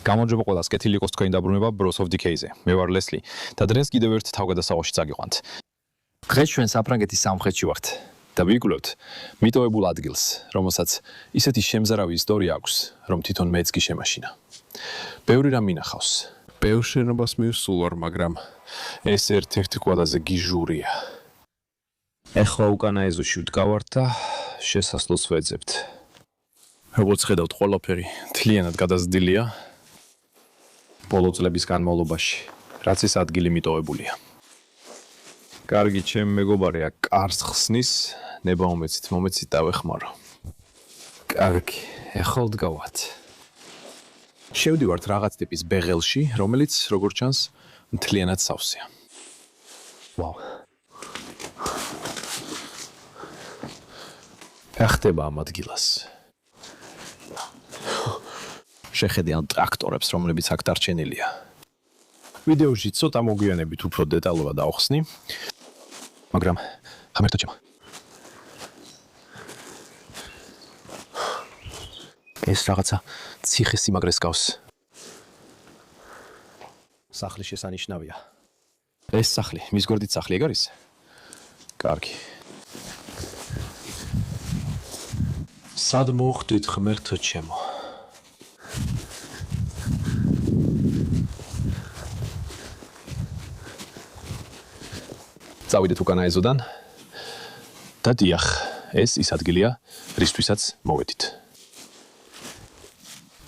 გამარჯობა ყველას, კეთილი იყოს თქვენი დაბრუნება Bros of Decay-ზე. მე ვარ ლესლი და დღეს კიდევ ერთ თავგადასავალში წაგიყვანთ. დღეს ჩვენ საფრანგეთის სამხრეთში ვართ და ვიკვლევთ მიტოვებულ ადგილს, რომელსაც ისეთი შემზარავი ისტორია აქვს, რომ თვითონ მეც კი შემაშინა. ბევრი რამ მინახავს. ბევრ შენობას მივსულ ვარ, მაგრამ ეს ერთ-ერთი ყველაზე გიჟურია. ეხლა უკანა ეზოში ვდგავართ და შესასვლელს ვეძებთ. როგორც ხედავთ, ყველაფერი მთლიანად გადაზრდილია. ბოლო წლების განმავლობაში, რაც ეს ადგილი მიტოვებულია. კარგი, ჩემი მეგობარი აქ კარს ხსნის, ნება მომეცით და ვეხმარო. კარგი, ეხლა ვდგავართ. შევდივართ რაღაც ტიპის ბეღელში, რომელიც, როგორც ჩანს, მთლიანად სავსეა. ვაუ. ეხტება ამ ადგილას. შეხედიან ტრაქტორებს, რომლებიც აქ დარჩენილია. ვიდეოში ცოტა მოგვიანებით უფრო დეტალურად დავხსნი, მაგრამ ხამერტო ჩემო. ეს რაღაცა ციხე-სიმაგრეს გავს. სახლი შესანიშნავია. ეს სახლი, მის გვერდით სახლი ეგ არის? კარგი. სად მოხვდით ხმერთო ჩემო? წავიდეთ უკანა ეზოდან და დიახ, ეს ის ადგილია, რისთვისაც მოვედით.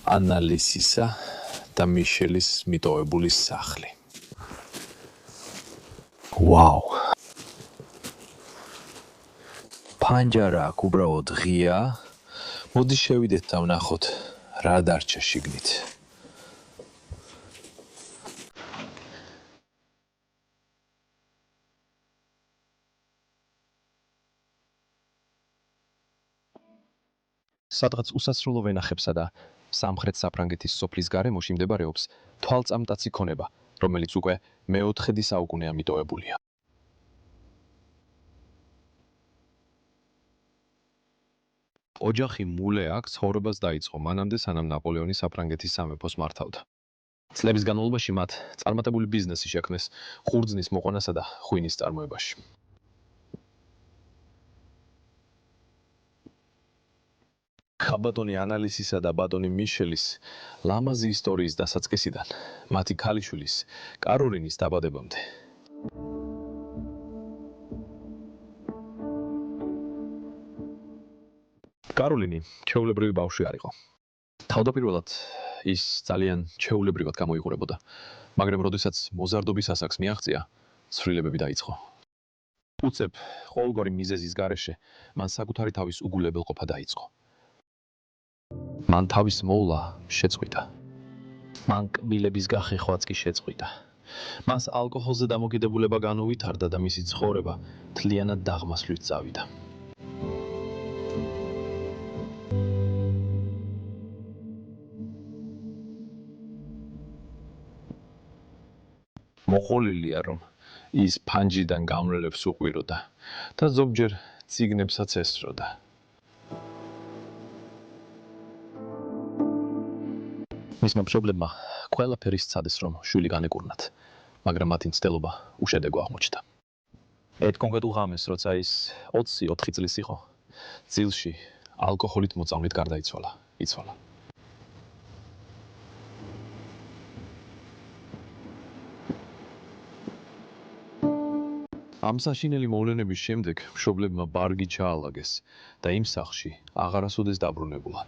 ანალისისა და მიშელის მიტოვებული სახლი. ვაუ. პანჯარა აქ უბრალოდ ღია. მოდი შევიდეთ და ვნახოთ, რა დარჩა შიგნით. სადღაც უსასრულო ვენახებსა და სამხრეთ საფრანგეთის სოფლის გარემოში მდებარეობს თვალწამტაცი ქონება, რომელიც უკვე მე-4 საუკუნეა მიტოვებულია. ოჯახი მულე აქ ცხოვრებას დაიწყო მანამდე, სანამ ნაპოლეონი საფრანგეთის სამეფოს მართავდა. წლების განმავლობაში მათ წარმატებული ბიზნესი შექმნეს ხურძნის მოყვანასა და ღვინის წარმოებაში. ბატონი ანალისისა და ბატონი მიშელის ლამაზი ისტორიის დასაწყისიდან მათი ქალიშვილის კაროლინის დაბადებამდე. კაროლინი ჩვეულებრივი ბავშვი არ იყო. თავდაპირველად ის ძალიან ჩვეულებრივად გამოიყურებოდა, მაგრამ როდესაც მოზარდობის ასაკს მიაღწია, ცვლილებები დაიწყო. უცებ ყოველგვარი მიზეზის გარეშე მან საკუთარი თავის უგულებელყოფა დაიწყო. მან თავის მოვლა შეწყვიტა. მან კბილების გახეხვაც კი შეწყვიტა. მას ალკოჰოლზე დამოკიდებულება განუვითარდა და მისი ცხოვრება მთლიანად დაღმასვლით წავიდა. მოყოლილია, რომ ის ფანჯიდან გამრელებს უყვიროდა და ზოგჯერ ციგნებსაც ესწროდა. მისმა მშობლებმა ყველაფერი სცადეს, რომ შვილი განეკურნათ, მაგრამ მათი მცდელობა უშედეგო აღმოჩნდა. ერთ კონკრეტულ ღამეს, როცა ის 24 წლის იყო, ძილში ალკოჰოლით მოწამლით გარდაიცვალა. ამ საშინელი მოვლენების შემდეგ მშობლებმა ბარგი ჩაალაგეს და იმ სახლში აღარასოდეს დაბრუნებულა.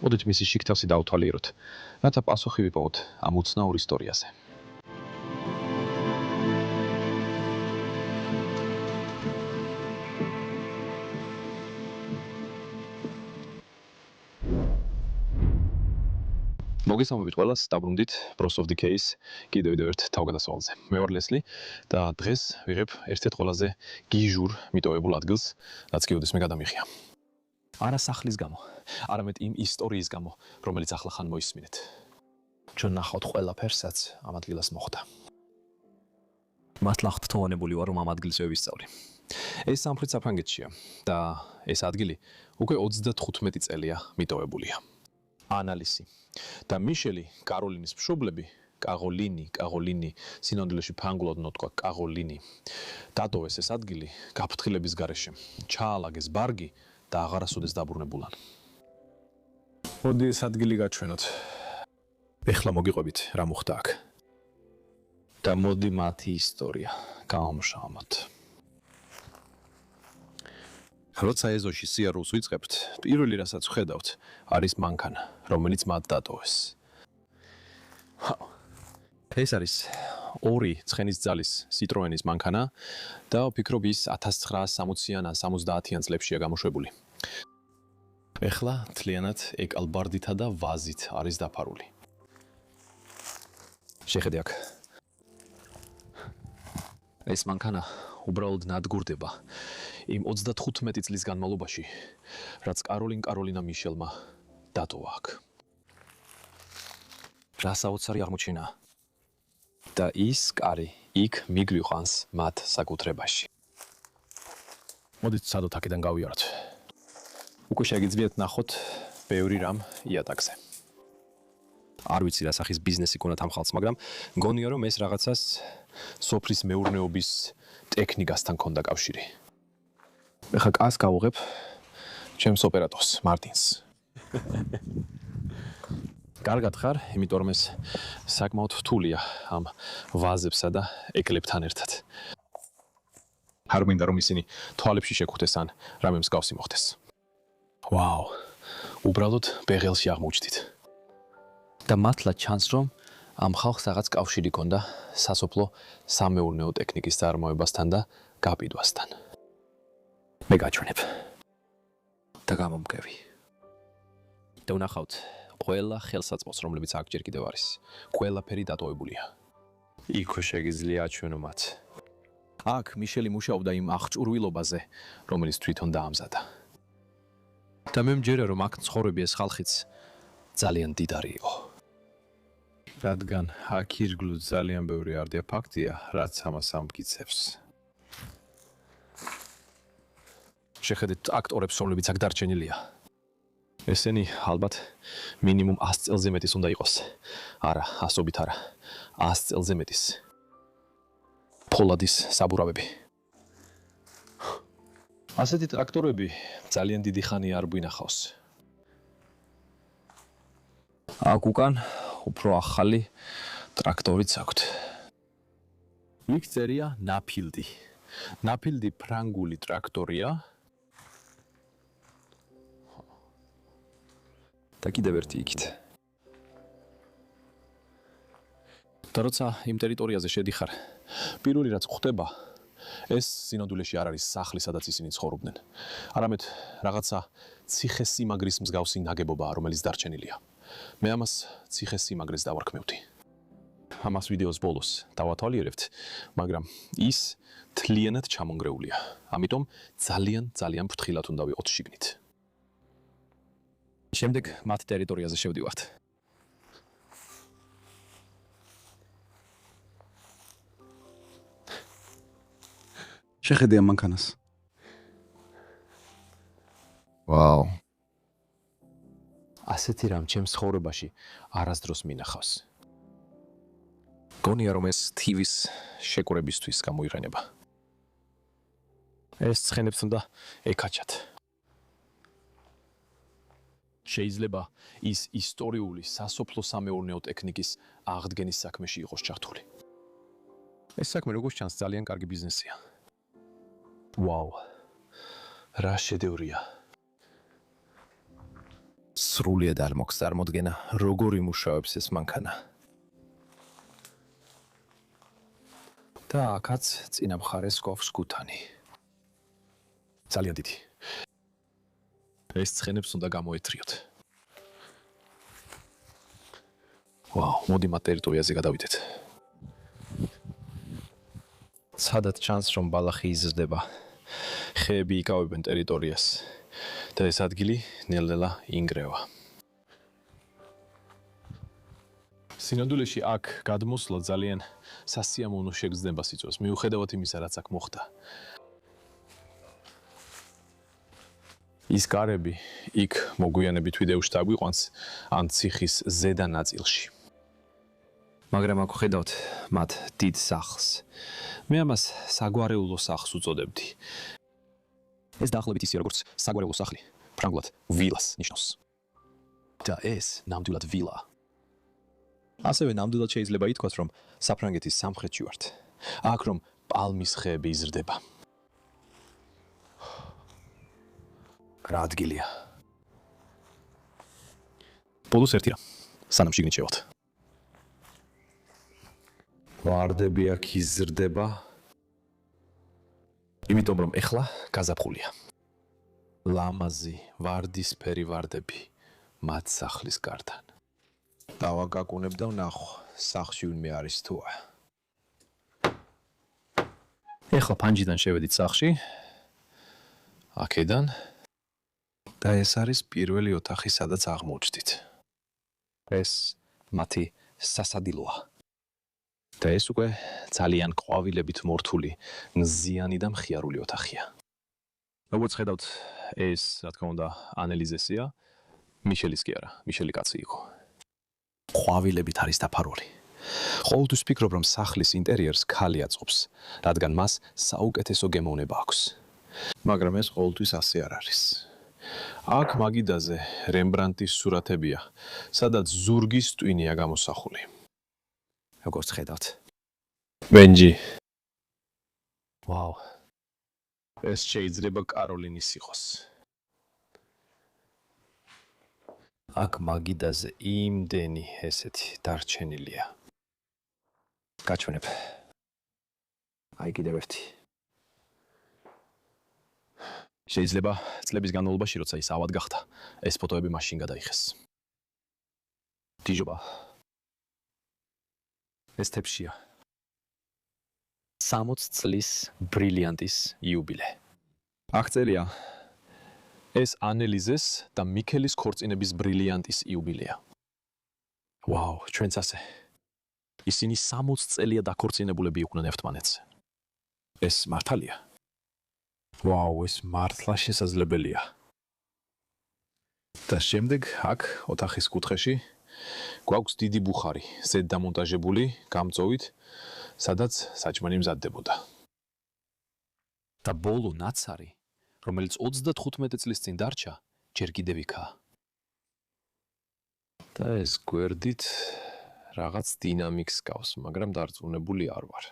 მოდით მისი შიგთავსი დავთვალიეროთ, რათა პასუხი ვიპოვოთ ამ უცნაურ ისტორიაზე. მოგესალმებით ყველას, დაბრუნდით Bros of Decay-ის კიდევ ერთ თავგადასავალზე. მე ვარ ლესლი და დღეს ვიღებ ერთ-ერთ ყველაზე გიჟურ მიტოვებულ ადგილს, რაც კიდევ მე გადამიხია. არა სახლის გამო, არამედ იმ ისტორიის გამო, რომელიც ახლა ხან მოისმინეთ. ჩვენ ნახავთ ყველაფერს, რაც ამ ადგილას მოხდა. მართლა ხთოვანებული ვარ, რომ ამ ადგილს ვისწავლი. ეს სამხრეთ საფრანგეთშია და ეს ადგილი უკვე 35 წელია მიტოვებულია. ანალიზი და მიშელი კაროლინის მშობლები კაღოლინი სინამდვილეში ფრანგულად ნოტყვა კაღოლინი დატოვეს ეს ადგილი გაფრთხილების გარეშე ჩაალაგეს ბარგი და აღარასოდეს დაბრუნებულან. მოდი ეს ადგილი გაჩვენოთ. ეხლა მოგიყვებით რა მოხდა აქ და მოდი მათი ისტორია გავამშავოთ. როცა ეზოში სიარულს ვიწყებთ, პირველი რასაც ვხედავთ, არის მანქანა, რომელიც მათ დატოვეს. ეს არის 2 ცხენის ძალის Citroen-ის მანქანა და ვფიქრობ ის 1960-ან ან 70-იან წლებშია გამოშვებული. ეხლა თლიანად ეკალბარდითა და ვაზით არის დაფარული. შეხედე აქ. ეს მანქანა უბრალოდ ნადგურდება იმ 35 წლის განმავლობაში, რაც კაროლინა მიშელმა დატოვა აქ. რა საოცარი აღმოჩენა. და ის კარი იქ მიგვიყვანს მათ საკუთრებაში. მოდით სადოთ აქედან გავიაროთ. უკვე შეგიძლიათ ნახოთ ბევრი რამ იატაკზე. არ ვიცი რა სახის ბიზნესი გქონდათ ამ ხალხს, მაგრამ მგონია რომ ეს რაღაცას სოფლის მეურნეობის ტექნიკასთან ჰქონდა კავშირი. ეხლა კას გავუღებ ჩემს ოპერატორს მარტინს. კარგად ხარ, იმიტომ რომ ეს საკმაოდ რთულია ამ ვაზებსა და ეკლებთან ერთად. არ მინდა რომ ისინი თვალებში შეგხვდეს ან რამე მსგავსი მოხდეს. ვაუ, უბრალოდ ბეღელში აღმოჩნდით. და მართლა ჩანს რომ ამ ხალხს რაღაც კავშირი ჰქონდა სასოფლო სამეურნეო ტექნიკის წარმოებასთან და გაბიდვასთან. მე გაჩვენებ და გამომგევი. და ვნახავთ ყველა ხელსაწყოს, რომლებიც აქ ჯერ კიდევ არის. ყველაფერი დატოვებულია. იქვე შეგიძლია აჩვენო მათ. აქ მიშელი მუშაობდა იმ აღჭურვილობაზე, რომელიც თვითონ დაამზადა. და მე მჯერა რომ აქ ცხოვრები ეს ხალხიც ძალიან დიდარი იყო. რადგან აქ ირგვლივ ძალიან ბევრი არტეფაქტია, რაც ამას ამტკიცებს. შეხედეთ აქტორებს, რომლებიც აქ დარჩენილია. ესენი ალბათ მინიმუმ 100 წელზე მეტის უნდა იყოს. არა, 100-ობით არა. 100 წელზე მეტის. ფოლადის საბურავები. ასეთი ტრაქტორები ძალიან დიდი ხანი არ გვინახავს. აქ უკან უფრო ახალი ტრაქტორიც აქვთ. იქ წერია ნაფილდი. ნაფილდი ფრანგული ტრაქტორია. და კიდევ ერთი იქით. და როცა იმ ტერიტორიაზე შედიხარ, პირველი რაც ხდება, ეს სინამდვილეში არ არის სახლი, სადაც ისინი ცხოვრობდნენ. არამედ რაღაცა ციხესიმაგრის მსგავსი ნაგებობაა, რომელიც დარჩენილია. მე ამას ციხესიმაგრეს დავარქმევდი. ამას ვიდეოს ბოლოს დავათვალიერებთ, მაგრამ ის თლიანად ჩამონგრეულია. ამიტომ ძალიან ფრთხილად უნდა ვიყოთ შიგნით. შემდეგ მათ ტერიტორიაზე შევდივართ. შეხედე ამ მანქანას. ვაუ. ასეთი რამ ჩემს ცხოვრებაში არასდროს მინახავს. გონია რომ ეს TV-ს შეკვრებისთვის გამოიყენება. ეს ცხენებს უნდა ეკაჩათ. შეიძლება ის ისტორიული სასოფლო სამეურნეო ტექნიკის აღდგენის საქმეში იყოს ჩართული. ეს საქმე როგორც ჩანს ძალიან კარგი ბიზნესია. ვაუ. რა შედევრია. სრულიად არ მოხს წარმოდგენა, როგორ იმუშავებს ეს მანქანა. და აქაც წინა მხარეს გვაქვს ქუთანი. ძალიან დიდი. ეს ცხენებს უნდა გამოეთრიოთ. ვაუ, მოდი მათ ტერიტორიაზე გადავიდეთ. სადაც ჩანს რომ ბალახი იზრდება. ხეები იკავებენ ტერიტორიას და ეს ადგილი ნელ-ნელა ინგრევა. სინამდვილეში აქ გადმოსვლა ძალიან სასიამოვნო შეგრძნებას იწვევს, მიუხედავად იმისა, რაც აქ მოხდა. ის კარები იქ მოგვიანებით ვიდეოში დაგვიყვანს ან ციხის ზედა ნაწილში. მაგრამ აქ ხედავთ მათ დიდ სახლს. მე ამას საგვარეულო სახლს უწოდებდი. ეს დაახლოებით ისე როგორც საგვარეულო სახლი, ფრანგულად ვილას ნიშნავს. და ეს ნამდვილად ვილა. ასევე ნამდვილად შეიძლება ითქვას, რომ საფრანგეთის სამხრეთში ვართ. აქ რომ პალმის ხეები იზრდება. რა ადგილია? ბოლოს ერთი რა, სანამ შიგნით შევალთ. ვარდები აქ იზრდება, იმიტომ რომ ეხლა გაზაფხულია. ლამაზი, ვარდისფერი ვარდები მათ სახლის გარდან. დავაგაკუნებ და ვნახო, სახლში ვინმე არის თუ არა. ეხლა ფანჯიდან შევედით სახლში. აქედან და ეს არის პირველი ოთახი, სადაც აღმოჩნდით. ეს მათი სასადილოა. და ეს უკვე ძალიან ყვავილებით მორთული, მზიანი და მხიარული ოთახია. როგორც ხედავთ, ეს, რა თქმა უნდა, ანელიზესია, მიშელის კი არა, მიშელი კაცი იყო. ყვავილებით არის დაფარული. ყოველთვის ვფიქრობ, რომ სახლის ინტერიერს ქალი აწყობს, რადგან მას საუკეთესო გემოვნება აქვს. მაგრამ ეს ყოველთვის ასე არ არის. აქ მაგიდაზე რემბრანდტის სურათებია, სადაც ზურგის ტვინია გამოსახული. როგორც ხედავთ. ბენჯი. ვაუ. ეს შეიძლება კაროლინის იყოს. აქ მაგიდაზე იმდენი ესეთი დარჩენილია. გაჩვენებ. აი კიდევ ერთი. შეიძლება წლების განმავლობაში, როცა ის ავად გახდა, ეს ფოტოები მაშინ გადაიხეს. დიჟობა. ეს თეფშია. 60 წლის ბრილიანტის იუბილე. აქ წერია ეს ანელიზეს და მიქელის ქორწინების ბრილიანტის იუბილეა. ვაუ, ჩვენც ასე. ისინი 60 წელია დაქორწინებულები იყვნენ ერთმანეთს. ეს მართალია? ვაუ, ეს მართლა შესაძლებელია. და შემდეგ აქ ოთახის კუთხეში გვაქვს დიდი ბუხარი, ზედ დამონტაჟებული, გამწოვით, სადაც საჭმელი მზადდებოდა. და ბოლო ნაცარი, რომელიც 35 წლის წინ დარჩა, ჯერ კიდევ იქაა. და ეს გვერდით რაღაც დინამიკს გავს, მაგრამ დარწმუნებული არ ვარ.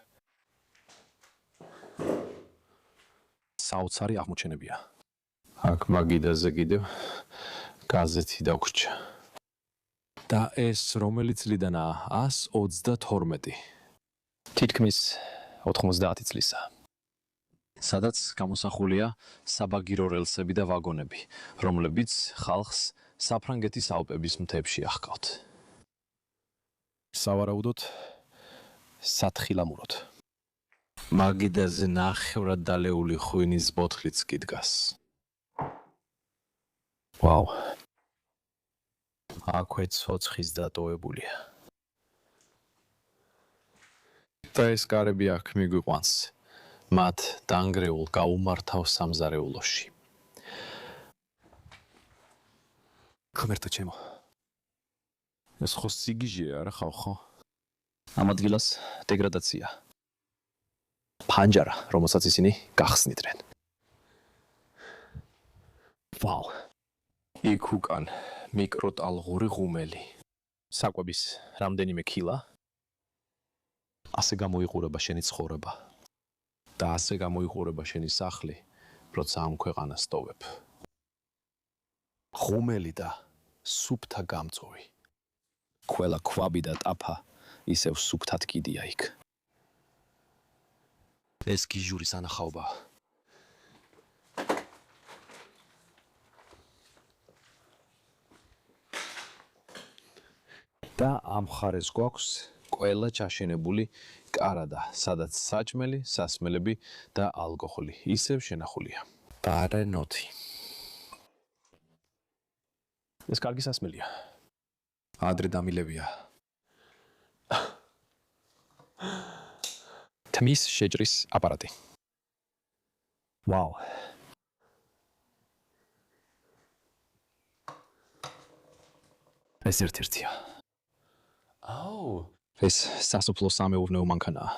საოცარი აღმოჩენებია. აქ მაგიდაზე კიდევ გაზეთი დაგვრჩა. და ეს რომელი წლიდანაა? 132. თითქმის 90 წლისა. სადაც გამოსახულია საბაგირო რელსები და ვაგონები, რომლებიც ხალხს საფრანგეთის ალპების მთებში აღყავთ. სავარაუდოდ სათხილამუროდ. მაგიდაზე ნახევრად დალეული ღვინის ბოთლიც კი დგას. ვაუ. აქვე ცოცხის დატოვებულია. და ეს კარები აქ მიგვიყვანს მათ დანგრეულ გაუმართავ სამზარეულოში. ღმერთო ჩემო. ეს ხო სიგიჟეა არა ხალხო? ამ ადგილას დეგრადაცია. ფანჯარა, რომელსაც ისინი გახსნიდნენ. ვაუ. იქ უკან მიკროტალღური ღუმელი. საკვების რამდენიმე ქილა. ასე გამოიყურება შენი ცხოვრება. და ასე გამოიყურება შენი სახლი, როცა ამ ქვეყანას ტოვებ. ღუმელი და სუფთა გამწვევი. ყველა ქვაბი და ტაფა ისევ სუფთად კიდია იქ. ეს გიჟურის ანახაობა. და ამ მხარეს გვაქვს ყველა ჩაშენებული კარადა, სადაც საჭმელი, სასმელები და ალკოჰოლი ისევ შენახულია. ბარენოთი. ეს კარგი სასმელია. ადრე დამილებია. თმის შეჭრის აპარატი. ვაუ. ეს ერთ-ერთია. ეს სასოფლო სამეურნეო მანქანაა.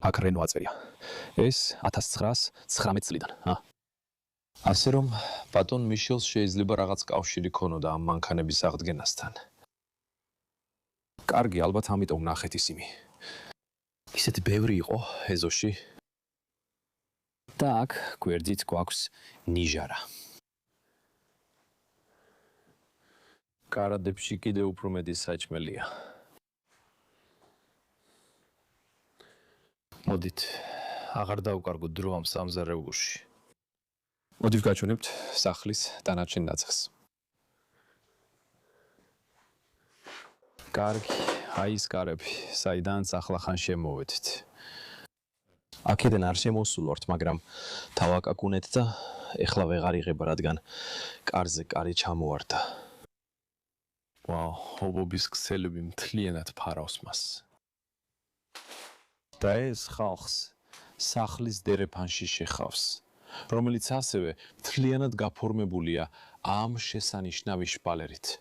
აქ რენო აწერია. ეს 1919 წლიდან, ასე რომ ბატონ მიშელს შეიძლება რაღაც კავშირი ქონოდა ამ მანქანების აღდგენასთან. კარგი, ალბათ ამიტომ ნახეთ ისინი. ისეთი ბევრი იყო ეზოში. და აქ გვერდით გვაქვს ნიჟარა. კარადებში კიდევ უფრო მეტი საჭმელია. მოდით, აღარ დავკარგოთ დრო ამ სამზარეულოში. მოდით გაჩვენებთ სახლის დანარჩენ ნაწილს. კარგი, აი ეს კარები, საიდანაც ახლახან შემოვედით. აქედან არ შემოსულვართ, მაგრამ თავაკაკუნეთ და ეხლა ვეღარ იღება, რადგან კარზე კარი ჩამოვარდა. ვაუ, ობობის ქსელები მთლიანად ფარავს მას. და ეს ხალხს სახლის დერეფანში შეხავს, რომელიც ასევე მთლიანად გაფორმებულია ამ შესანიშნავი შპალერით,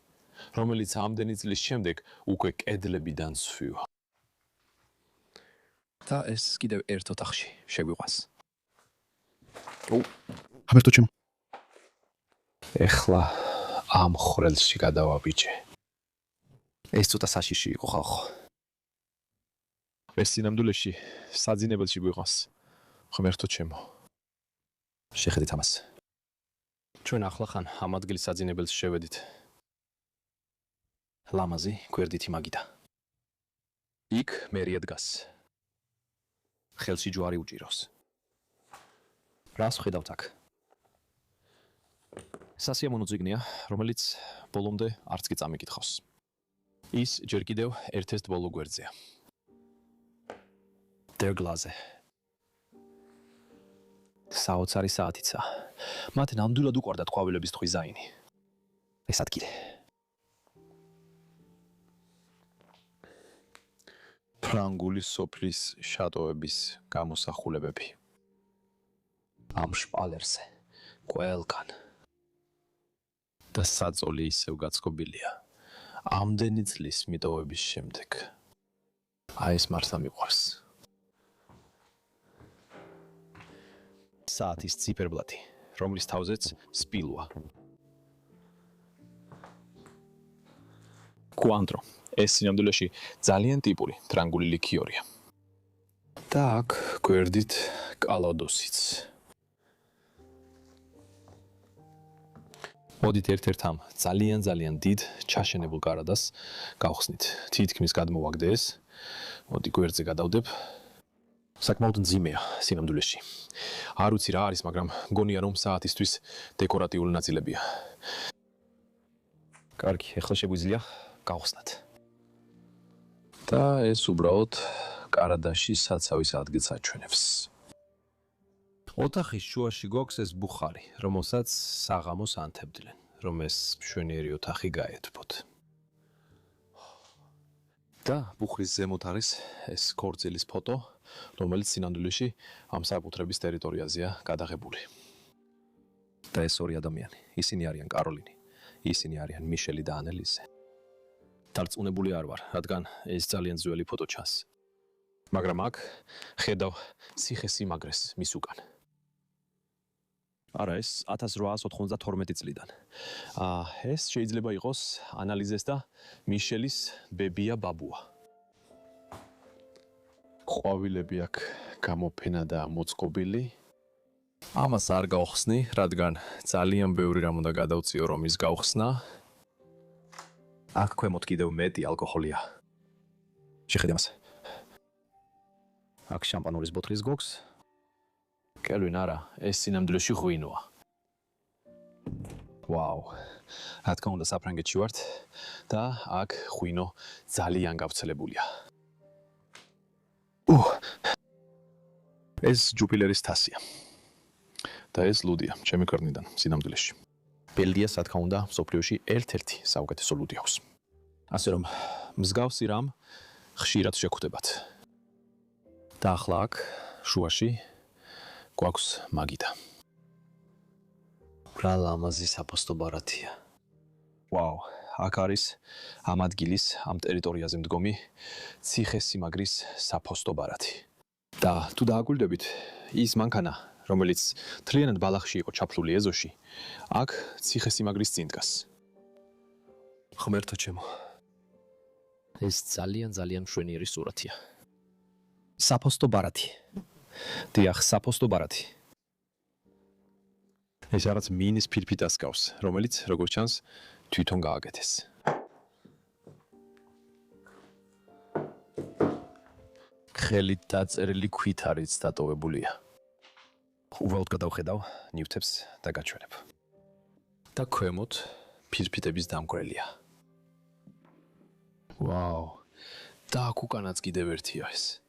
რომელიც ამდენი წლის შემდეგ უკვე კედლებიდან სვივა. და ეს კიდევ ერთ ოთახში შეგვიყვანს. ხაბერტო ჩემო. ეხლა ამ ხრელში გადავაბიჯე. ეს ცოტა საშიში იყო ხალხო. ეს სინამდვილეში საძინებელში გვიყვანს. ღმერთო ჩემო. შეხედეთ ამას. ჩვენ ახლახან ამ ადგილის საძინებელს შევედით. ლამაზი გვერდითი მაგიდა. იქ მერია დგას. ხელში ჯვარი უჭირავს. რას ვხედავთ აქ? სასიამოვნო წიგნია, რომელიც ბოლომდე არც კი წამიკითხავს. ის ჯერ კიდევ ერთ-ერთ ბოლო გვერდზეა. Der Glase. საოცარი საათიცა. მათ ნამდვილად უყვარდათ ყვავილების დიზაინი. ეს ადგილი. ფრანგული სოფლის შატოების გამოსახულებები. ამ შპალერზე ყველგან და საწოლი ისევ გაწყობილია. ამდენი წლის მიტოვების შემდეგ. აი ეს მართლა მიყვარს. საათის ციფერბლათი, რომლის თავზეც სპილოა. კუანტრო. ეს სინამდვილეში ძალიან ტიპური ფრანგული ლიქიორია. და აქ გვერდით კალოდოსიც. მოდით ერთ-ერთ ამ ძალიან დიდ ჩაშენებულ კარადას გავხსნით. თითქმის გადმოვაგდე ეს. მოდი გვერდზე გადავდებ. საკმაოდ მძიმეა სინამდვილეში. არ ვიცი რა არის, მაგრამ მგონია რომ საათისთვის დეკორატიული ნაწილებია. კარგი, ახლა შეგვიძლია გავხსნათ. და ეს უბრალოდ კარადაში საცავის ადგილს აჩვენებს. ოთახის შუაში გვაქვს ეს ბუხარი, რომელსაც საღამოს ანთებდნენ, რომ ეს მშვენიერი ოთახი გაეთბოთ. და ბუხრის ზემოთ არის ეს ქორწილის ფოტო, რომელიც სინამდვილეში ამ საკუთრების ტერიტორიაზეა გადაღებული. და ეს ორი ადამიანი, ისინი არიან კაროლინი, ისინი არიან მიშელი და ანელიზე. დარწმუნებული არ ვარ, რადგან ეს ძალიან ძველი ფოტო ჩანს. მაგრამ აქ ხედავ ციხესიმაგრეს მის უკან. არა, ეს 1892 წლიდან. ეს შეიძლება იყოს ანალიზეს და მიშელის ბებია ბაბუა. ყვავილები აქ გამოფენა და მოწყობილი. ამას არ გავხსნი, რადგან ძალიან ბევრი რამ უნდა გადავწიო რომ ის გავხსნა. აქ ქვემოთ კიდევ მეტი ალკოჰოლია. შეხედე მას. აქ შამპანურის ბოთლის გვაქვს. კელვინ, არა, ეს სინამდვილეში ღვინოა. ვაუ. რა თქმა უნდა საფრანგეთში ვართ და აქ ღვინო ძალიან გავრცელებულია. ეს ჯუპილერის თასია. და ეს ლუდია, ჩემი კორნიდან, სინამდვილეში. ბელგიას, რა თქმა უნდა, მსოფლიოში ერთ-ერთი საუკეთესო ლუდი აქვს. ასე რომ, მსგავსი რამ ხშირად შეხვდებათ. და ახლა აქ, შუაში, გვაქვს მაგიდა. რა ლამაზი საფოსტო ბარათია. ვაუ, აქ არის ამ ადგილის, ამ ტერიტორიაზე მდგომი ციხესიმაგრის საფოსტო ბარათი. და თუ დააკვირდებით, ის მანქანა, რომელიც თლიანად ბალახში იყო ჩაფლული ეზოში, აქ ციხესიმაგრის წინ დგას. ღმერთო ჩემო. ეს ძალიან მშვენიერი სურათია. საფოსტო ბარათი. დიახ, საფოსტო ბარათი. ეს რაღაც მინის ფირფიტას გავს, რომელიც, როგორც ჩანს, თვითონ გააკეთეს. ხელით დაწერილი ქვით არის დატოვებულია. უბრალოდ გადავხედავ ნივთებს და გაჩვენებ. და ქვემოთ ფირფიტების დამკვრელია. ვაუ. და აქ უკანაც კიდევ ერთია ეს.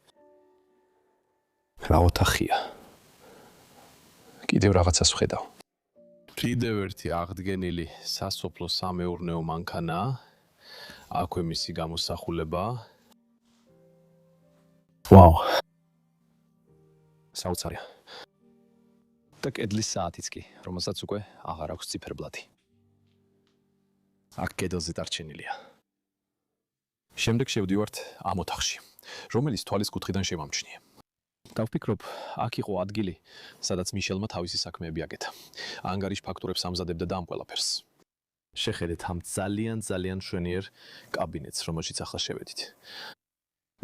რა ოთახია. კიდევ რაღაცას ვხედავ. კიდევ ერთი აღდგენილი სასოფლო სამეურნეო მანქანა. აქვე მისი გამოსახულება. ვაუ. საოცარია. და კედლის საათიც კი, რომელსაც უკვე აღარ აქვს ციფერბლადი. აქ კედელზე დარჩენილია. შემდეგ შევდივართ ამ ოთახში, რომელიც თვალის კუთხიდან შემამჩნია. და ვფიქრობ, აქ იყო ადგილი, სადაც მიშელმა თავისი საქმეები აკეთა. ანგარიშ ფაქტურებს ამზადებდა და ამ ყველაფერს. შეხედეთ ამ ძალიან მშვენიერ კაბინეტს, რომელშიც ახლა შევედით.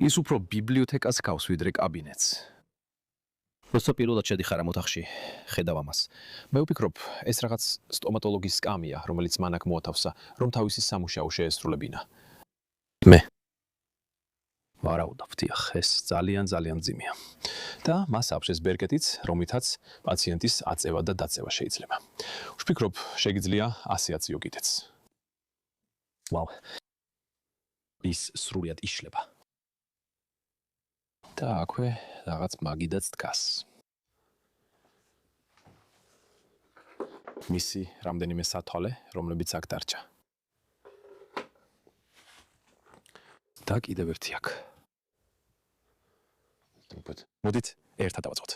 ის უფრო ბიბლიოთეკას გავს, ვიდრე კაბინეტს. როცა პირველად შედიხარ ამ ოთახში, ხედავ ამას. მე ვფიქრობ, ეს რაღაც სტომატოლოგის სკამია, რომელიც მან აქ მოათავსა, რომ თავისი სამუშაო შეესრულებინა. მე ვარაუდობ, დიახ, ეს ძალიან მძიმეა. და მას აქვს ეს ბერკეტიც, რომლითაც პაციენტის აწევა და დაწევა შეიძლება. ვფიქრობ, შეგიძლია ასეაციო კიდეც. ვაუ. ის სრულიად იშლება. და აქვე რაღაც მაგიდაც დგას. მისი რამდენიმე სათვალე, რომლებიც აქ დარჩა. და კიდევ ერთი აქ. მოდით, ერთად დავაწყოთ.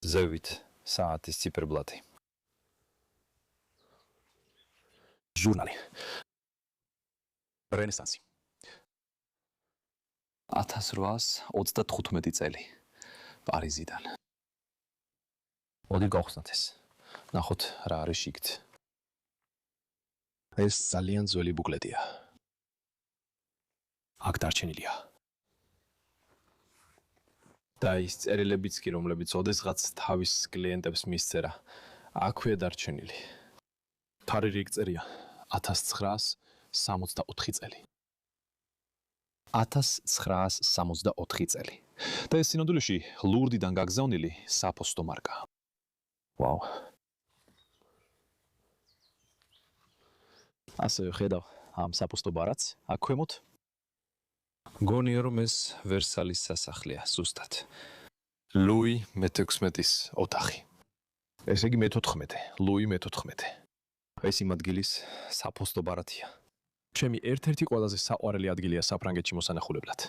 ზევით საათის ციფერბლადი. ჟურნალი. რენესანსი. 1835 წელი. პარიზიდან. მოდი გავხსნათ ეს. ნახოთ რა არის შიგნით. ეს ძალიან ძველი ბუკლეტია. აქ დარჩენილია. და ის წერილებიც კი, რომლებიც ოდესღაც თავის კლიენტებს მისწერა, აქვე დარჩენილი. თარი რიგ წერია 1964 წელი. 1964 წელი. და ეს სინამდვილეში ლურდიდან გაგზავნილი საფოსტო მარკაა. ვაუ. ასე ხედავ ამ საფოსტო ბარათს, აქ ქვემოთ. გონია რომ ეს ვერსალის სასახლეა, ზუსტად. ლუი მე-16-ის ოთახი. ესე იგი მე-14, ლუი მე-14. ეს იმ ადგილის საფოსტო ბარათია. ჩემი ერთ-ერთი ყველაზე საყვარელი ადგილია საფრანგეთში მოსანახულებლად.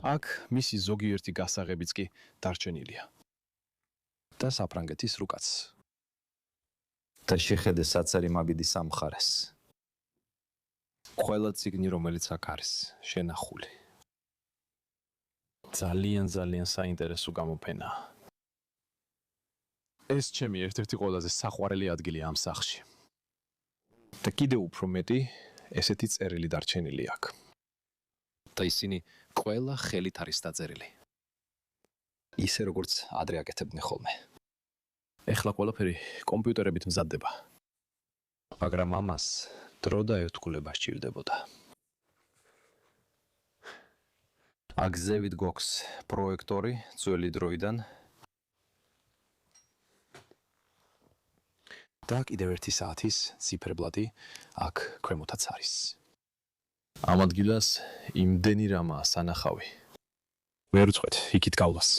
აქ მისი ზოგიერთი გასაღებიც კი დარჩენილია. და საფრანგეთის რუკაც. და შეხედე საცარი მაგიდის ამხარეს. ყველა ციგნი, რომელიც აქ არის, შენახული. ძალიან საინტერესო გამოფენაა. ეს ჩემი ერთ-ერთი ყველაზე საყვარელი ადგილია ამ სახლში. და კიდევ უფრო მეტი, ესეთი წერილი დარჩენილი აქ. და ისინი ყველა ხელით არის დაწერილი. ისე როგორც ადრე აკეთებდნენ ხოლმე. ეხლა ყველაფერი კომპიუტერებით მზადდება. მაგრამ ამას დრო და ერთგულება სჭირდებოდა. აქ ზევით გვაქვს პროექტორი ძველი დროიდან. და კიდევ ერთი საათის ციფერბლატი აქ ქვემოთაც არის. ამ ადგილას იმდენი რამაა სანახავი. ვერ უწყვეთ იქით გავლას.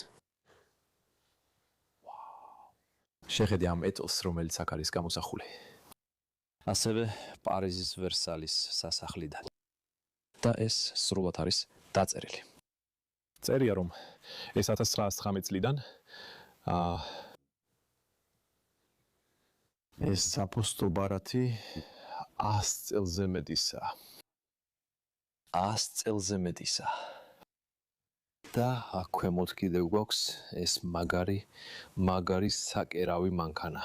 შეხედე ამ ეტლს, რომელიც აქ არის გამოსახული. ასევე პარიზის ვერსალის სასახლიდან. და ეს სრულად არის დაწერილი. წერია რომ ეს 1919 წლიდან ეს საფოსტო ბარათი 100 წელზე მეტისა. 100 წელზე მეტისა. და აქ ქვემოთ კიდევ გვაქვს ეს მაგარი საკერავი მანქანა.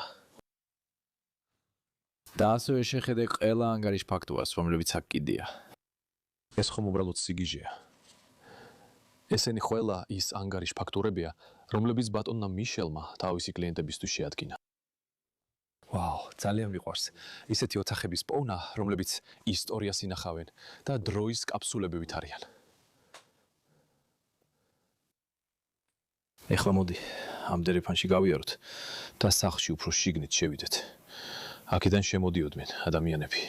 და ასევე შეხედე ყველა ანგარიშ ფაქტურას, რომლებიც აქ კიდია. ეს ხომ უბრალოდ სიგიჟეა. ესენი ყველა ის ანგარიშ ფაქტურებია, რომლებიც ბატონმა მიშელმა თავისი კლიენტებისთვის შეადგინა. ვაუ, ძალიან მიყვარს. ისეთი ოთახების პოვნა, რომლებიც ისტორიას ინახავენ და დროის კაფსულებივით არიან. ეხლა მოდი, ამ დერეფანში გავიაროთ და სახლში უფრო შიგნით შევიდეთ. აქედან შემოდიოდნენ ადამიანები.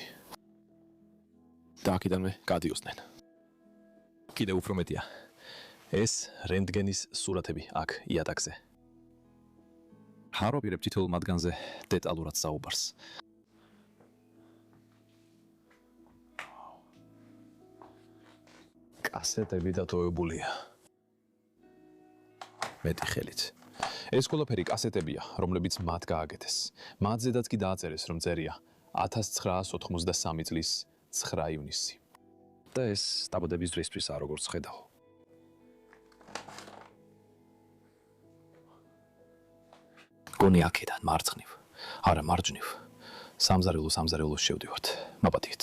და აქედანვე გადიოსდნენ. კიდევ უფრო მეტია. ეს რენტგენის სურათები აქ იატაკზე. ჰარობირებ თითოეულ მათგანზე დეტალურად საუბარს. კასეტები დატოვებულია. მეტი ხელით. ეს ყველაფერი კასეტებია, რომლებიც მათ გააკეთეს. მათზედაც კი დააწერეს, რომ წერია 1993 წლის 9 ივნისი. და ეს სტაბოდების დროისთვისაა, როგორც ხედავ. გონი აქედან მარცხნივ, არა მარჯვნივ. სამზარეულოს შევდივართ. მაპატიეთ.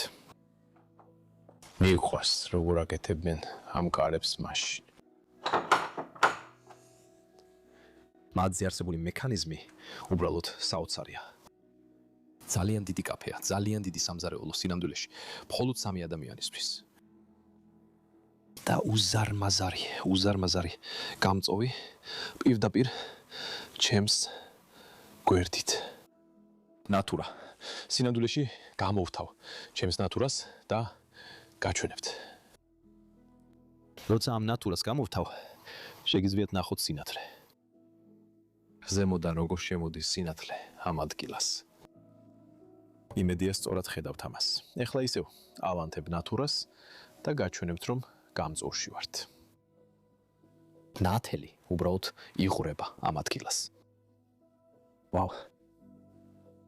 მიყვარს როგორ აკეთებენ ამ კარებს მაშინ. მათზე არსებული მექანიზმი უბრალოდ საოცარია. ძალიან დიდი კაფეა, ძალიან დიდი სამზარეულო სინამდვილეში, მხოლოდ 3 ადამიანისთვის. და უზარმაზარი გამწოვი პირდაპირ ჩემს გვერდით. ნატურა. სინამდვილეში გამოვთავ ჩემს ნატურას და გაჩვენებთ. როცა ამ ნატურას გამოვთავ, შეგიძლიათ ნახოთ სინათლე. ზემოდან როგორ შემოდის სინათლე ამ ადგილას. იმედია სწორად ხედავთ ამას. ეხლა ისევ ავანთებ ნატურას და გაჩვენებთ, რომ გამწოვში ვართ. ნათელი უბრალოდ იღურება ამ ადგილას. ვაუ.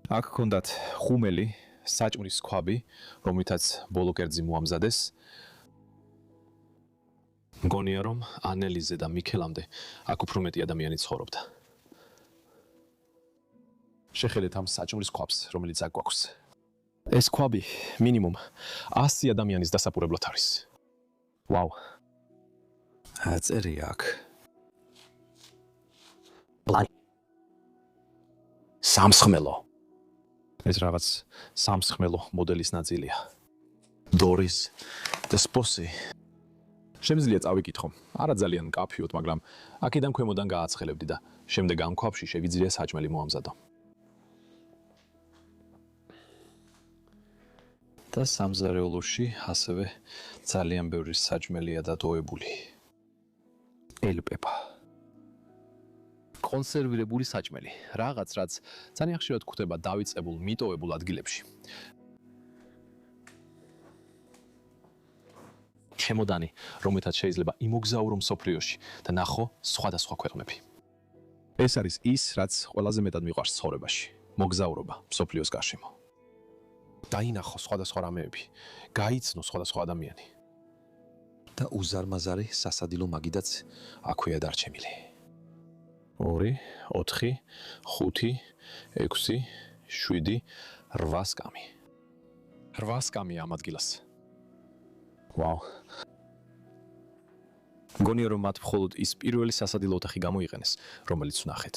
აქ ქონდათ ხუმელი, საჭმლის ქვაბი, რომლითაც ბოლო კერძი მოამზადეს. მგონია, რომ ანელიზე და მიქელამდე აქ უფრო მეტი ადამიანი ცხოვრობდა. შეხედეთ ამ საჭმლის ქვაბს, რომელიც აქ გვაქვს. ეს ქვაბი მინიმუმ 100 ადამიანის დასაპურებლად არის. ვაუ. წერია აქ. სამსხმელო. ეს რაღაც სამსხმელო მოდელის ნაწილია. დორის დესპოსი. შემიძლია წავიკითხო. არა ძალიან მკაფიოდ, მაგრამ აქედან ქვემოდან გააცხელებდი და შემდეგ ამ ქვაბში შევიძლია საჭმელი მოამზადო. და სამზარეულოში ასევე ძალიან ბევრი საჭმელია დატოვებული. ელპეპა. კონსერვირებული საჭმელი, რაღაც რაც ძალიან ხშირად გვხვდება დავიწყებულ მიტოვებულ ადგილებში. ჩემოდანი, რომელთაც შეიძლება იმოგზაურო მსოფლიოში და ნახო სხვადასხვა ქვეყნები. ეს არის ის, რაც ყველაზე მეტად მიყვარს ცხოვრებაში. მოგზაურობა მსოფლიოს გარშემო. დაინახო სხვადასხვა რამეები, გაიცნო სხვადასხვა ადამიანი. და უზარმაზარი სასადილო მაგიდაც აქვეა დარჩენილი. 2, 4, 5, 6, 7, 8 სკამი. 8 სკამია ამ ადგილას. ვაუ. მგონია რომ მათ მხოლოდ ის პირველი სასადილო ოთახი გამოიყენეს, რომელიც ვნახეთ.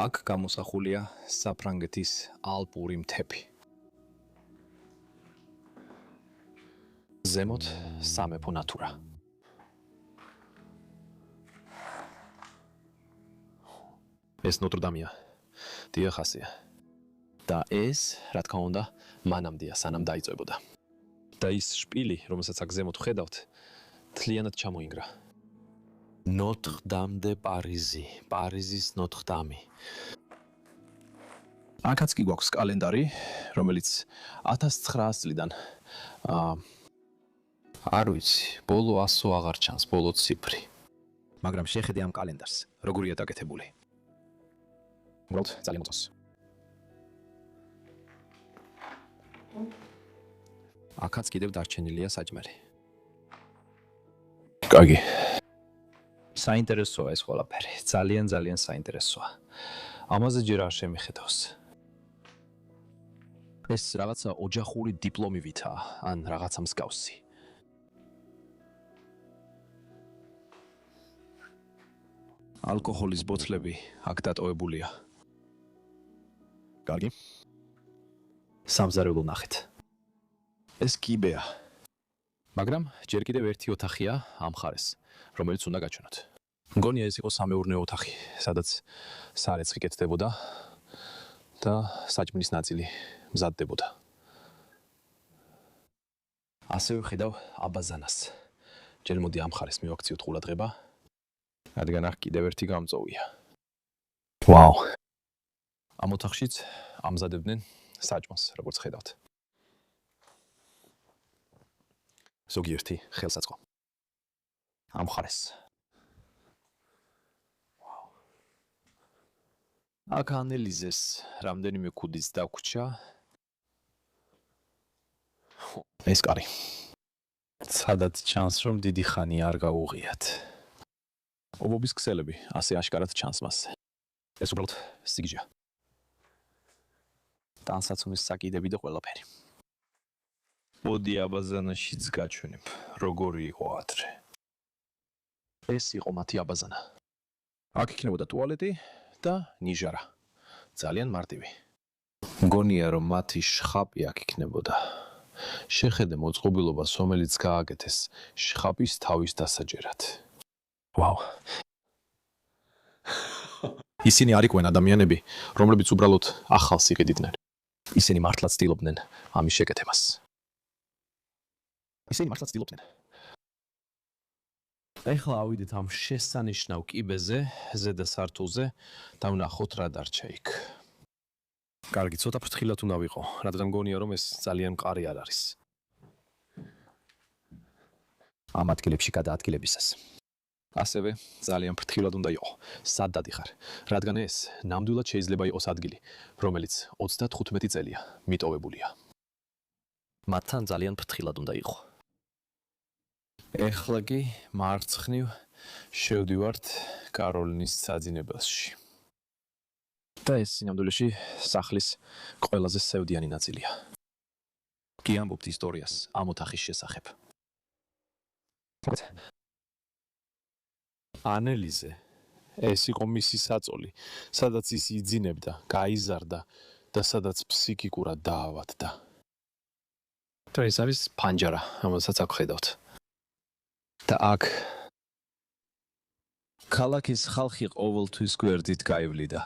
აქ გამოსახულია საფრანგეთის ალპური მთები. ზემოთ სამეფო ნატურა. ეს ნოტრდამია. დიახ, ასეა. და ეს, რა თქმა უნდა, მანამდეა, სანამ დაიწვებოდა. და ის შპილი, რომელსაც აქ ზემოთ ხედავთ, თლიანად ჩამოინგრა. Notre-Dame de Paris, პარიზის Notre-Dame. აქაც კი გვაქვს კალენდარი, რომელიც 1900 წლიდან არ ვიცი, ბოლო 100 აღარ ჩანს, ბოლო ციფრი. მაგრამ შეხედე ამ კალენდარს, როგორია დაკეთებული. უბრალოდ ძალიან მოწონს. აქაც კიდევ დარჩენილია საჭმელი. კარგი. საინტერესოა ეს ყველაფერი, ძალიან საინტერესოა. ამაზე ჯერ არ შემიხედავს. ეს რაღაცა ოჯახური დიპლომივითაა, ან რაღაცა მსგავსი. ალკოჰოლის ბოთლები აქ დატოვებულია. კარგი. სამზარეულო ნახეთ. ეს კიბეა. მაგრამ ჯერ კიდევ ერთი ოთახია ამ მხარეს, რომელიც უნდა გაჩვენოთ. მგონია ეს იყო სამეურნეო ოთახი, სადაც სარეცხი კეთდებოდა და საჭმლის ნაწილი მზადდებოდა. ასევე ხედავ აბაზანას. ჯერ მოდი ამ მხარეს მივაქციოთ ყურადღება, რადგან აქ კიდევ ერთი გამწოვია. ვაუ. ამ ოთახშიც ამზადებდნენ საჭმელს, როგორც ხედავთ. ზოგიერთი ხელსაწყო. ამ მხარეს. ვაუ. აქ ანელიზეს რამდენიმე ქუდის დაგვრჩა. ეს კარი. სადაც ჩანს, რომ დიდი ხანი არ გაუღიათ. ობობის ქსელები, ასე აშკარად ჩანს მას. ეს უბრალოდ სიგიჟეა. ტანსაცმლის საკიდები და ყველაფერი. მოდი აბაზანაშიც გაჩვენებ, როგორი იყო ადრე. ეს იყო მათი აბაზანა. აქ იქნებოდა ტუალეტი და ნიჟარა. ძალიან მარტივი. მგონია, რომ მათი შხაპი აქ იქნებოდა. შეხედე მოწყობილობას, რომელიც გააკეთეს შხაპის თავის დასაჯერად. ვაუ. ისინი არ იყვნენ ადამიანები, რომლებიც უბრალოდ ახალს იყიდნენ. ისინი მართლაც ცდილობდნენ ამის შეკეთებას. ისინი მართლაც ცდილობდნენ. ეხლა ავიდეთ ამ შესანიშნავ კიბეზე, ზედა სართულზე და ვნახოთ რა დარჩა იქ. კარგი, ცოტა ფრთხილად უნდა ვიყო, რადგან მგონია, რომ ეს ძალიან მყარი არ არის. ამ ადგილებში გადაადგილებისას. ასევე ძალიან ფრთხილად უნდა იყო, სად დადიხარ, რადგან ეს ნამდვილად შეიძლება იყოს ადგილი, რომელიც 35 წელია მიტოვებულია. მათთან ძალიან ფრთხილად უნდა იყო. ეხლა კი მარცხნივ შევდივართ კაროლინის საძინებელში. და ეს სინამდვილეში სახლის ყველაზე სევდიანი ნაწილია. კი ამბობთ ისტორიას ამ ოთახის შესახებ. ანელიზე ეს იყო მისი საწოლი, სადაც ის იძინებდა, გაიზარდა და სადაც ფსიქიკურად დაავადდა. და ეს არის ფანჯარა, რომელსაც აქ ხედავთ. და აქ ქალაქის ხალხი ყოველთვის გვერდით გაივლიდა,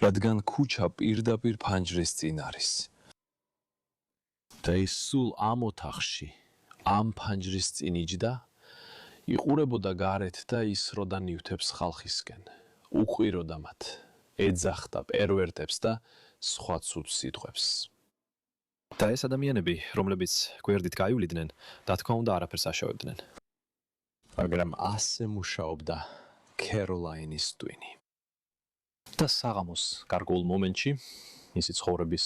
რადგან ქუჩა პირდაპირ ფანჯრის წინ არის. და ის სულ ამ ოთახში, ამ ფანჯრის წინ იჯდა, იყურებოდა გარეთ და ისროდა ნივთებს ხალხისკენ, უყვიროდა მათ, ეძახდა პერვერტებს და სხვა ცუდ სიტყვებს. და ეს ადამიანები, რომლებიც გვერდით გაივლიდნენ, რა თქმა უნდა არაფერს აშოვებდნენ. მაგრამ ასე მუშაობდა კეროლაინის ტვინი. და საღამოს გარკვეულ მომენტში, მისი ცხოვრების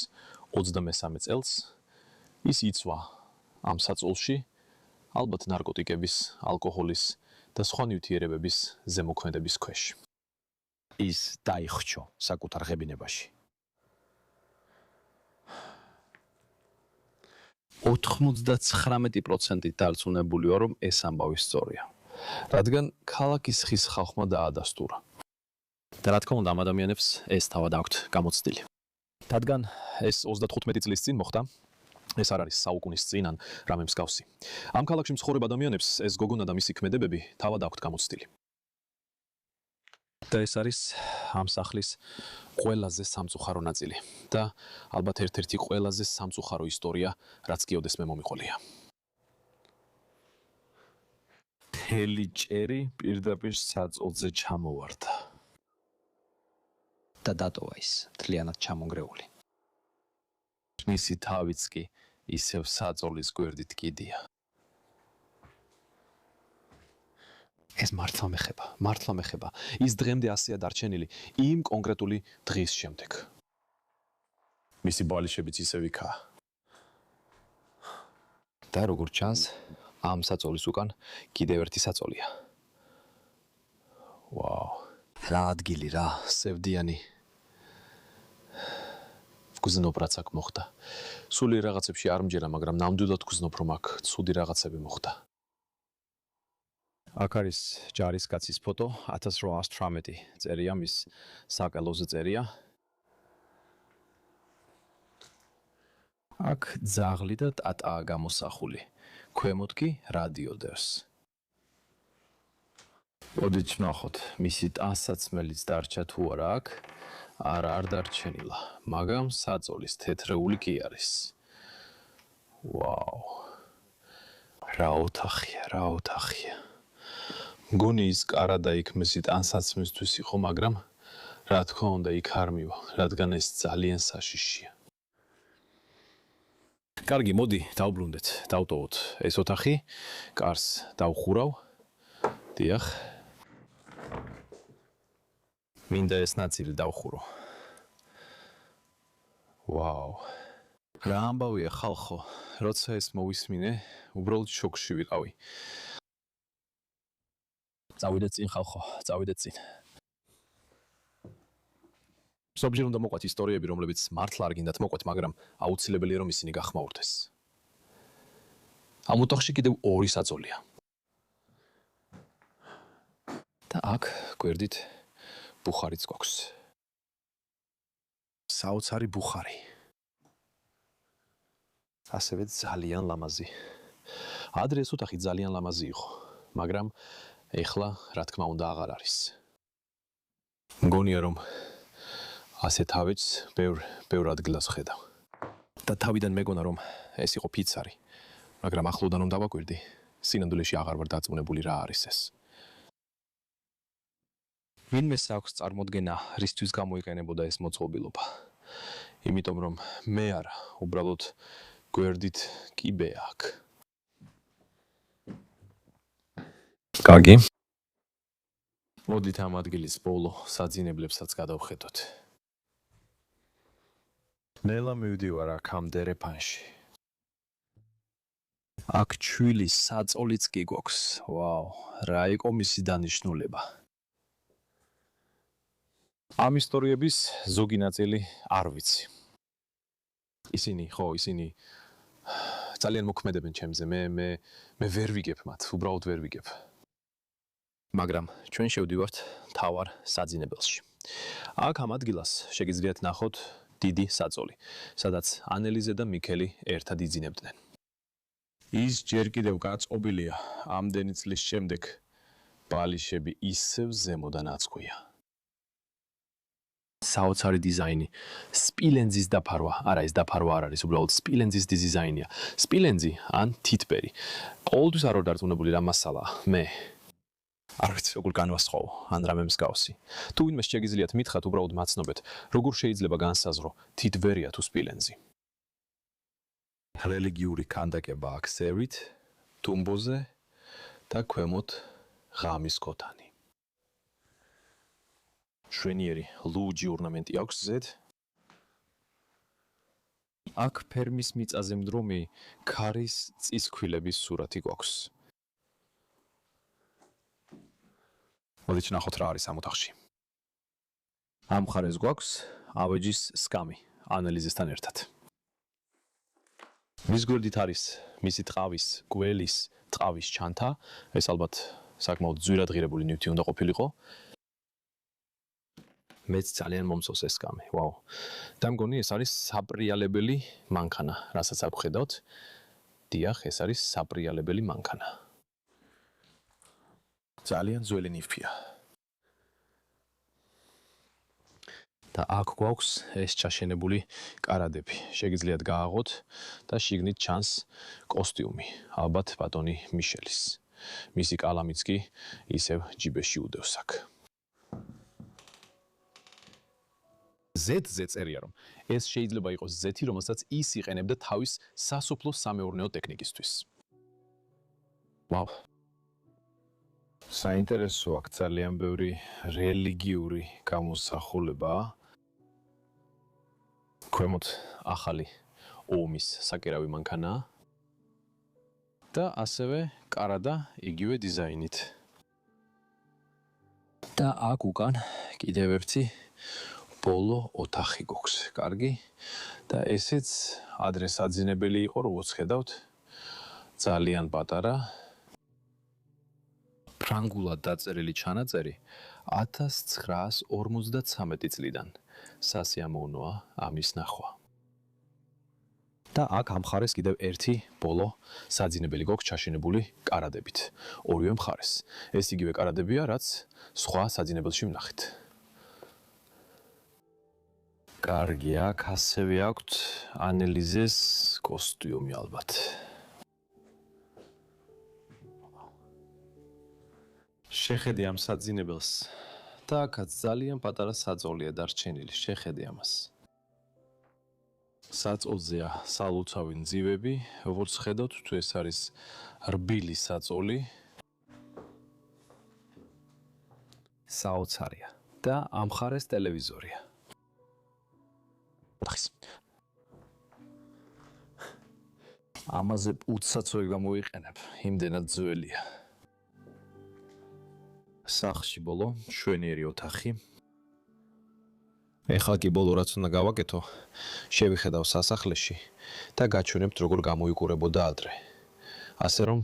23 წელს, ის იწვა ამ საწოლში, ალბათ ნარკოტიკების, ალკოჰოლის და სხვა ნივთიერებების ზემოქმედების ქვეშ. ის დაიხრჩო საკუთარ ღებინებაში. 99% დარწმუნებული ვარ, რომ ეს ამბავი სწორია. რადგან ქალაქის ხის ხალხმა დაადასტურა. და რა თქმა უნდა, ამ ადამიანებს ეს თავად აქვთ გამოცდილი. რადგან ეს 35 წლის წინ მოხდა, ეს არ არის საუკუნის წინ ან რამე მსგავსი. ამ ქალაქში მცხოვრებ ადამიანებს ეს გოგონა და მისი ქმედებები თავად აქვთ გამოცდილი. და ეს არის ამ სახლის ყველაზე სამწუხარო ნაწილი და ალბათ ერთ-ერთი ყველაზე სამწუხარო ისტორია, რაც კიდევ მე მომიყოლია. მთელი ჭერი პირდაპირ საწოლზე ჩამოვარდა. და დატოვა ის თლიანად ჩამონგრეული. მისი თავიც კი ისევ საწოლის გვერდით კიდია. ეს მართლა მეხება. ის დღემდე ასეა დარჩენილი იმ კონკრეტული დღის შემდეგ. მისი ბალიშებიც ისევ იქაა. და როგორც ჩანს, ამ საწოლის უკან კიდევ ერთი საწოლია. ვაუ, რა ადგილი რა, სევდიანი. გზნობრაც აქ მოხდა. სული რაღაცებში არ მჯერა, მაგრამ ნამდვილად გზნობ რომ აქ ცუდი რაღაცები მოხდა. აქ არის ჯარისკაცის ფოტო 1818 წერია მის საკელოზე წერია. აქ ძაღლი და ტატაა გამოსახული. ქვემოთ კი რადიო დევს. მოდით ვნახოთ, მისი ტანსაცმელიც დარჩა თუ არა აქ. არ დარჩენილა, მაგრამ საწოლის თეთრეული კი არის. ვაუ. რა ოთახია. მგონი ის კარადა იქ მისი ტანსაცმლისთვის იყო, მაგრამ რა თქმა უნდა იქ არ მივა, რადგან ეს ძალიან საშიშია. კარგი, მოდი დავბრუნდეთ, დავტოვოთ ეს ოთახი, კარს დავხურავ. დიახ. მინდა ეს ნაწილი დავხურო. ვაუ. რა ამბავია ხალხო, როცა ეს მოვისმინე, უბრალოდ შოკში ვიყავი. წავიდეთ წინ ხალხო, წავიდეთ წინ. ზოგჯერ უნდა მოყვათ ისტორიები, რომლებიც მართლა არ გინდათ მოყვათ, მაგრამ აუცილებელია რომ ისინი გახმაურდეს. ამ ოთახში კიდევ ორი საწოლია. და აქ გვერდით ბუხარიც გვაქვს. საოცარი ბუხარი. ასევე ძალიან ლამაზი. ადრე ეს ოთახი ძალიან ლამაზი იყო, მაგრამ ეხლა რა თქმა უნდა აღარ არის. მგონია რომ ასე თავიც ბევრ ადგილას ხედავ. და თავიდან მეგონა რომ ეს იყო ფიცარი, მაგრამ ახლოდან რომ დავაკვირდი, სინამდვილეში აღარ ვარ დარწმუნებული რა არის ეს. ვინმეს აქვს წარმოდგენა, რისთვის გამოიყენებოდა ეს მოწყობილობა? იმიტომ რომ მე არა, უბრალოდ გვერდით კიბე აქვს. კარგი. მოდით ამ ადგილის ბოლო საძინებლებსაც გადავხედოთ. ნელა მივდივარ აქ ამ დერეფანში. აქ ჩვილის საწოლიც კი გვაქვს. ვაუ, რა იყო მისი დანიშნულება? ამ ისტორიების ზოგი ნაწილი არ ვიცი. ისინი ძალიან მოქმედებენ ჩემზე. მე ვერ ვიგებ მათ, უბრალოდ ვერ ვიგებ. მაგრამ ჩვენ შევდივართ თავარ საძინებელში. აქ ამ ადგილას შეგიძლიათ ნახოთ დიდი საწოლი, სადაც ანელიზე და მიქელი ერთად იძინებდნენ. ის ჯერ კიდევ გაწყობილია, ამდენი წლის შემდეგ ბალიშები ისევ ზემოდან აწყვია. საოცარი დიზაინი. სპილენძის დაფარვა. არა, ეს დაფარვა არ არის, უბრალოდ სპილენძის დიზაინია. სპილენძი ან თითბერი. ყოველთვის არ ვარ დარწმუნებული რა მასალაა. მე არ ვიცი როგორ განვასხვაო, ან რამე მსგავსი. თუ ვინმე შეგიძლიათ მითხრათ, უბრალოდ მაცნობეთ, როგორ შეიძლება განსაზღვრო თითბერია თუ სპილენძი. რელიგიური ქანდაკება აქ-სევით, თუმბოზე და ქვემოთ ღამის ქოთანი. შვენიერი ლუჯი ორნამენტი აქვს ზედ. აქ ფერმის მიწაზე მდრომი ქარის წისქვილების სურათი გვაქვს. მოდით ნახოთ რა არის ამ ოთახში. ამ მხარეს გვაქვს ავეჯის სკამი ანალიზესთან ერთად. მის გვერდით არის მისი ტყავის, გველის ტყავის ჩანთა. ეს ალბათ საკმაოდ ძვირადღირებული ნივთი უნდა ყოფილიყო. მეც ძალიან მომწონს ეს სკამი. ვაუ. და მგონი ეს არის საპრიალებელი მანქანა, რასაც აქ ხედავთ. დიახ, ეს არის საპრიალებელი მანქანა. ძალიან ძველი ნივთია. და აქ გვაქვს ეს ჩაშენებული კარადები. შეგიძლიათ გააღოთ და შიგნით ჩანს კოსტიუმი, ალბათ ბატონი მიშელის. მისი კალამიც კი ისევ ჯიბეში უდევს აქ. Z-ზე წერია, რომ ეს შეიძლება იყოს ზეთი, რომელსაც ის იყენებდა თავის სასოფლო სამეურნეო ტექნიკისთვის. ვაუ. საინტერესო აქ ძალიან ბევრი რელიგიური გამოსახულებაა. ქვემოთ ახალი ომის საკერავი მანქანაა და ასევე კარადა იგივე დიზაინით. და აქ უკან კიდევ ერთი ბოლო ოთახი გვაქვს. კარგი. და ესეც ადრესაძინებელი იყო, როგორც ხედავთ, ძალიან პატარა. ფრანგულად დაწერილი ჩანაწერი 1953 წლიდან. სასიამოვნოა ამის ნახვა. და აქ ამ მხარეს კიდევ ერთი ბოლო საძინებელი გვაქვს ჩაშენებული კარადებით. ორივე მხარეს. ეს იგივე კარადებია, რაც სხვა საძინებელში ვნახეთ. კარგი, აქ ასევე აქვთ ანელიზეს კოსტიუმი ალბათ. შეხედე ამ საძინებელს და აქაც ძალიან პატარა საწოლია დარჩენილი. შეხედე ამას. საწოლზეა სალოცავი ნძივები, როგორც ხედავთ, თუ ეს არის რბილი საწოლი. საოცარია. და ამ მხარეს ტელევიზორია. ამაზე უცაც ვერ გამოიყენებ, იმდენად ძველია. სახლში ბოლო შვენიერი ოთახი. ეხლა კი ბოლო რაც უნდა გავაკეთო, შევიხედავ სასახლეში და გაჩვენებთ როგორ გამოიყურებოდა ადრე. ასე რომ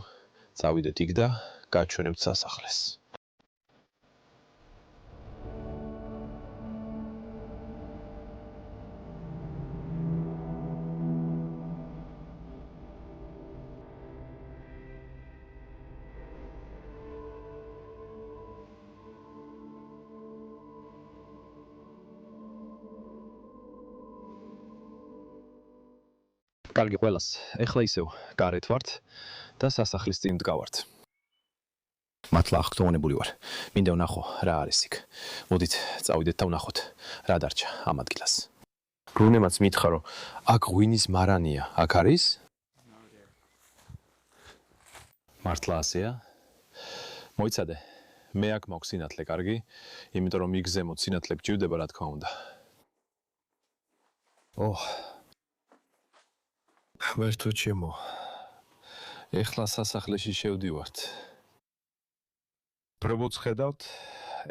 წავიდეთ იქ და გაჩვენებთ სასახლეს. კარგი ყველას, ეხლა ისევ გარეთ ვართ და სასახლის წინ მდგავართ. მართლა აღქრთოვანებული ვარ. მინდა ვნახო რა არის იქ. მოდით წავიდეთ და ვნახოთ რა დარჩა ამ ადგილას. რუნემაც მითხრა რომ აქ ღვინის მარანია. აქ არის? მართლა ასეა? მოიცადე, მე აქ მაქვს სინათლე, კარგი? იმიტომ რომ იქ ზემოთ სინათლე გჭირდება, რა თქმა უნდა. ღმერთო ჩემო. ეხლა სასახლეში შევდივართ. როგორც ხედავთ,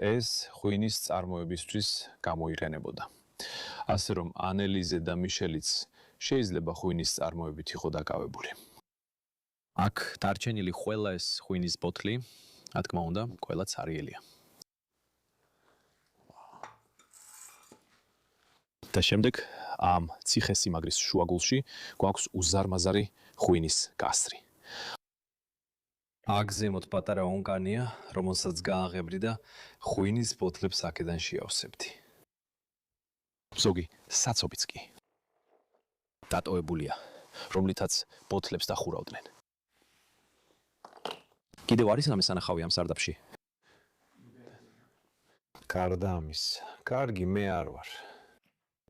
ეს ღვინის წარმოებისთვის გამოიყენებოდა. ასე რომ ანელიზე და მიშელიც შეიძლება ღვინის წარმოებით იყო დაკავებული. აქ დარჩენილი ყველა ეს ღვინის ბოთლი, რა თქმა უნდა, ყველა ცარიელია. და შემდეგ ამ ციხესიმაგრის შუაგულში გვაქვს უზარმაზარი ღვინის გასწრი. აქ ზემოთ პატარა ონკანია, რომელსაც გააღებდი და ღვინის ბოთლებს აქედან შეავსებდი. ზოგი საცობიც კი დატოვებულია, რომლითაც ბოთლებს დახურავდნენ. კიდევ არის რამე სანახავი ამ სარდაფში? გარდა ამის, კარგი მე არ ვარ.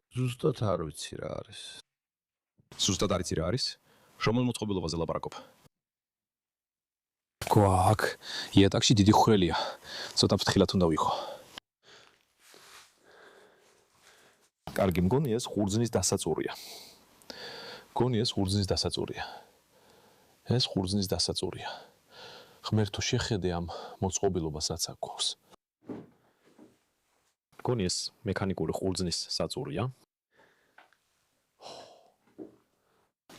ზუსტად არ ვიცი რა არის. ზუსტად არ იცი რა არის? რომელ მოწყობილობაზე ლაპარაკობ? გვაქვს იატაკში დიდი ხვრელია. ცოტა ფრთხილად უნდა ვიყო. კარგი, მგონი ეს ხურძნის დასაწურია. ეს ხურძნის დასაწურია. ღმერთო შეხედე ამ მოწყობილობას რაც აქ გვაქვს. მგონი ეს მექანიკური ხურძნის საწურია.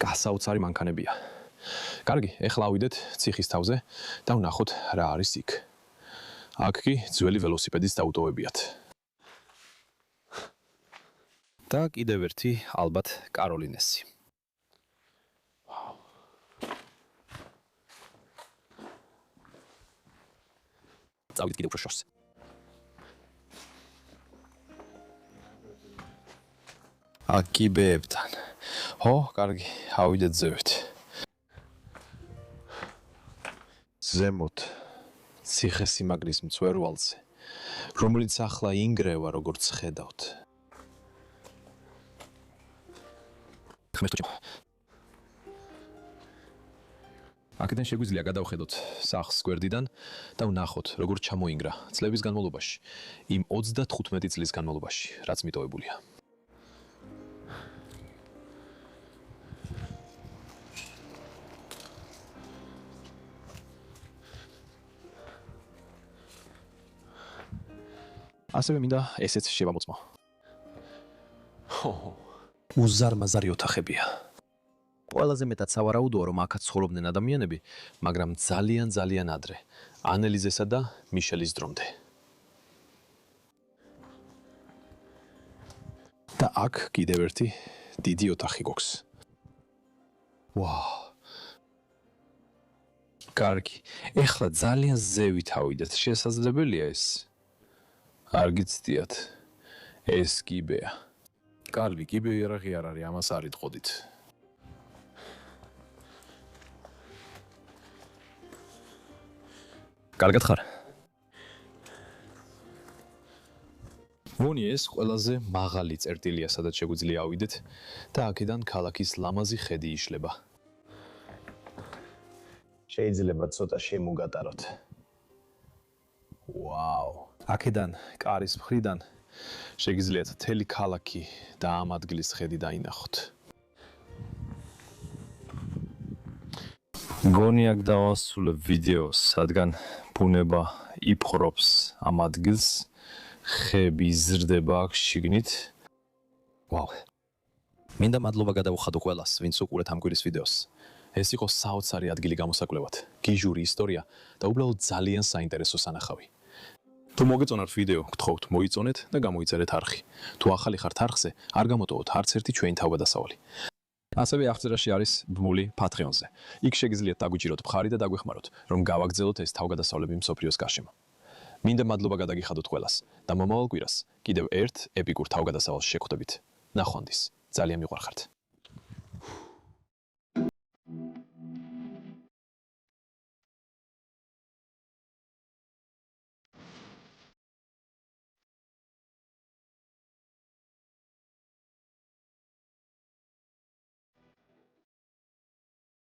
გასაოცარი მანქანებია. კარგი, ეხლა ავიდეთ ციხის თავზე და ვნახოთ რა არის იქ. აქ კი ძველი ველოსიპედის დაუტოვებიათ. და კიდევ ერთი ალბათ კაროლინესი. წავიდეთ კიდევ უფრო შორს. აკიბეებთან. ხო, კარგი, ავიდეთ ზევით. ზემოთ ციხესიმაგრის მწვერვალზე, რომელიც ახლა ინგრევა, როგორც ხედავთ. აქედან შეგვიძლია გადავხედოთ სახლს გვერდიდან და ვნახოთ, როგორ ჩამოინგრა წლების განმავლობაში, იმ 35 წლის განმავლობაში, რაც მიტოვებულია. ასევე მინდა ესეც შევამოწმო. უზარმაზარი ოთახებია. ყველაზე მეტად სავარაუდოა, რომ აქაც ცხოვრობდნენ ადამიანები, მაგრამ ძალიან ადრე, ანელიზესა და მიშელის დრომდე. და აქ კიდევ ერთი დიდი ოთახი გვაქვს. ვაუ. კარგი, ეხლა ძალიან ზევით ავიდეთ, შესაძლებელია ეს? არ გიცდიათ, ეს კიბეა. კარგი, კიბე იარაღი არ არის, ამას არ იტყოდით. კარგად ხარ? ვონი ეს ყველაზე მაღალი წერტილია, სადაც შეგვიძლია ავიდეთ და აქედან ქალაქის ლამაზი ხედი იშლება. შეიძლება ცოტა შემოგატაროთ. ვაუ! აქედან კარის მხრიდან შეგიძლიათ მთელი ქალაქი და ამ ადგილის ხედი დაინახოთ. გონი აქ დავასრულებ ვიდეოს, სადგან ბუნება იფხრობს ამ ადგილს, ხები იზრდება აქ შიგნით. ვაუ. მინდა მადლობა გადავუხადო ყველას, ვინც უყურეთ ამ კვირის ვიდეოს. ეს იყო საოცარი ადგილი გამოსაკვლევად, გიჟური ისტორია და უბრალოდ ძალიან საინტერესო სანახავი. თუ მოგეწონათ ვიდეო, გთხოვთ მოიწონეთ და გამოიწერეთ არხი. თუ ახალი ხართ არხზე, არ გამოტოვოთ არც ერთი ჩვენი თავგადასავალი. ასევე აღწერაში არის ბმული Patreon-ზე. იქ შეგიძლიათ დაგვიჭიროთ მხარი და დაგვეხმაროთ, რომ გავაგრძელოთ ეს თავგადასავლები მსოფლიოს გარშემო. მინდა მადლობა გადაგიხადოთ ყველას და მომავალ კვირას კიდევ ერთ ეპიკურ თავგადასავალს შეგხვდებით. ნახვამდის, ძალიან მიყვარხართ.